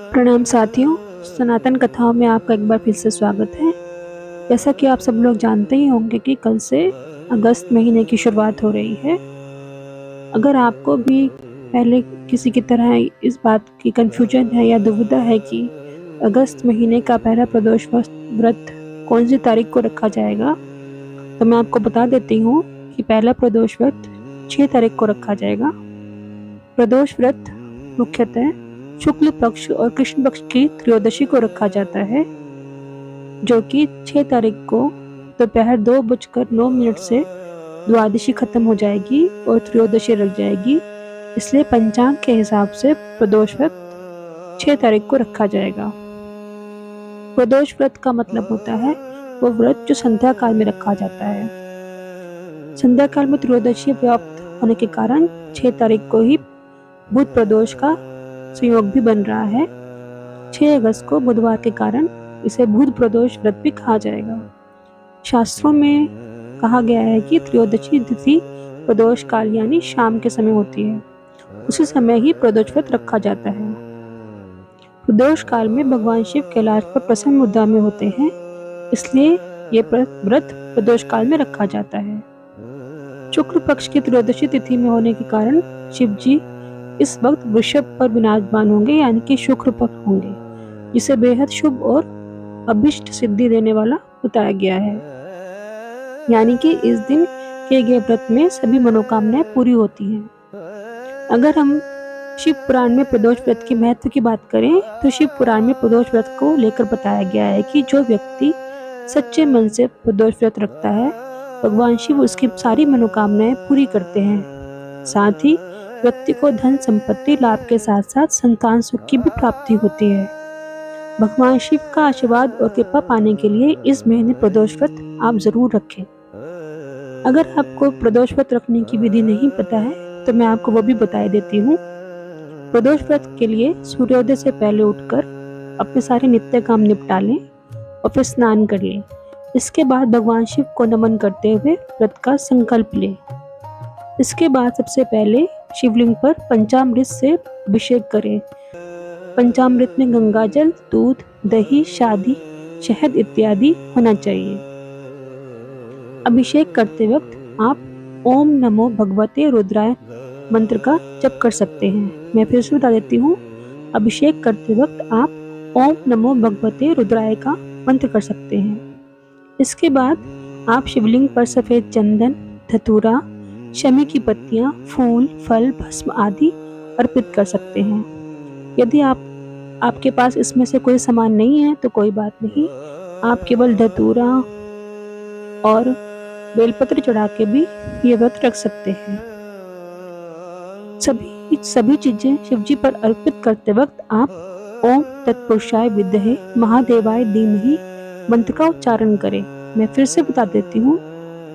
प्रणाम साथियों, सनातन कथाओं में आपका एक बार फिर से स्वागत है। जैसा कि आप सब लोग जानते ही होंगे कि कल से अगस्त महीने की शुरुआत हो रही है। अगर आपको भी पहले किसी की तरह इस बात की कन्फ्यूजन है या दुविधा है कि अगस्त महीने का पहला प्रदोष व्रत कौन सी तारीख को रखा जाएगा, तो मैं आपको बता देती हूँ कि पहला प्रदोष व्रत 6 तारीख को रखा जाएगा। प्रदोष व्रत मुख्यतः शुक्ल पक्ष और कृष्ण पक्ष की त्रयोदशी को रखा जाता है, जो कि 6 तारीख को दोपहर 2:09 से द्वादशी खत्म हो जाएगी और त्रयोदशी लग जाएगी। इसलिए पंचांग के हिसाब से प्रदोष व्रत 6 तारीख को रखा जाएगा। प्रदोष व्रत का मतलब होता है वो व्रत जो संध्या काल में रखा जाता है। संध्या काल में त्रयोदशी व्याप्त होने के कारण 6 तारीख को ही बुध प्रदोष का संयोग भी बन रहा है। 6 अगस्त को बुधवार के कारण इसे बुध प्रदोष व्रत भी कहा जाएगा। शास्त्रों में कहा गया है कि त्रयोदशी तिथि प्रदोष काल यानी शाम के समय होती है, उसी समय ही प्रदोष व्रत रखा जाता है। प्रदोष काल में भगवान शिव कैलाश पर प्रसन्न मुद्रा में होते हैं, इसलिए ये व्रत प्रदोष काल में रखा जाता है। शुक्ल पक्ष की त्रयोदशी तिथि में होने के कारण शिव जी इस वक्त वृषभ पर विराजमान होंगे, यानी कि शुक्र पक्ष होंगे, जिसे बेहद शुभ और अभिष्ट सिद्धि देने वाला बताया गया है। यानी कि इस दिन किए गए व्रत में सभी मनोकामनाएं पूरी होती हैं। अगर हम शिव पुराण में प्रदोष व्रत के महत्व की बात करें तो शिव पुराण में प्रदोष व्रत को लेकर बताया गया है कि जो व्यक्ति सच्चे मन से प्रदोष व्रत रखता है, भगवान शिव उसकी सारी मनोकामनाएं पूरी करते हैं। साथ ही व्यक्ति को धन संपत्ति लाभ के साथ साथ संतान सुख की भी प्राप्ति होती है। भगवान शिव का आशीर्वाद और कृपा पाने के लिए इस महीने प्रदोष व्रत आप जरूर रखें। अगर आपको प्रदोष व्रत रखने की विधि नहीं पता है तो मैं आपको वो भी बता देती हूँ। प्रदोष व्रत के लिए सूर्योदय से पहले उठकर अपने सारे नित्य काम निपटा लें और फिर स्नान कर लें। इसके बाद भगवान शिव को नमन करते हुए व्रत का संकल्प लें। इसके बाद सबसे पहले शिवलिंग पर पंचामृत से अभिषेक करें। पंचामृत में गंगा जल, दूध, दही, शादी, शहद इत्यादि होना चाहिए। अभिषेक करते वक्त आप ओम नमो भगवते रुद्राय मंत्र का जप कर सकते हैं। मैं फिर से बता देती हूँ, अभिषेक करते वक्त आप ओम नमो भगवते रुद्राय का मंत्र कर सकते हैं। इसके बाद आप शिवलिंग पर सफेद चंदन, धतूरा, शमी की पत्तियां, फूल, फल, भस्म आदि अर्पित कर सकते हैं। यदि आपके पास इसमें से कोई सामान नहीं है तो कोई बात नहीं, आप केवल धतूरा और बेलपत्र चढ़ा के भी ये व्रत रख सकते हैं। सभी चीजें शिवजी पर अर्पित करते वक्त आप ओम तत्पुरुषाय विद्महे महादेवाय धीमहि मंत्र का उच्चारण करें। मैं फिर से बता देती हूँ,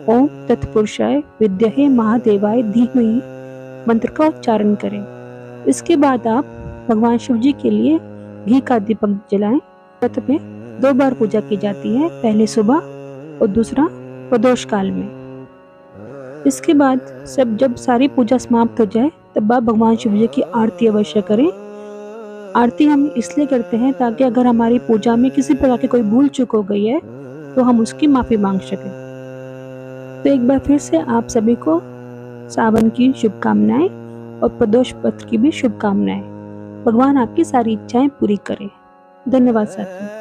ओम तत्पुरुषाय विद्महे महादेवाय धीमहि मंत्र का उच्चारण करें। इसके बाद आप भगवान शिव जी के लिए घी का दीपक जलाएं। व्रत में 2 बार पूजा की जाती है, पहले सुबह और दूसरा प्रदोष काल में। इसके बाद जब सारी पूजा समाप्त हो जाए तब आप भगवान शिव जी की आरती अवश्य करें। आरती हम इसलिए करते हैं ताकि अगर हमारी पूजा में किसी प्रकार की कोई भूल चूक हो गई है तो हम उसकी माफी मांग सकें। तो एक बार फिर से आप सभी को सावन की शुभकामनाएं और प्रदोष व्रत की भी शुभकामनाएं। भगवान आपकी सारी इच्छाएं पूरी करें। धन्यवाद साथियों।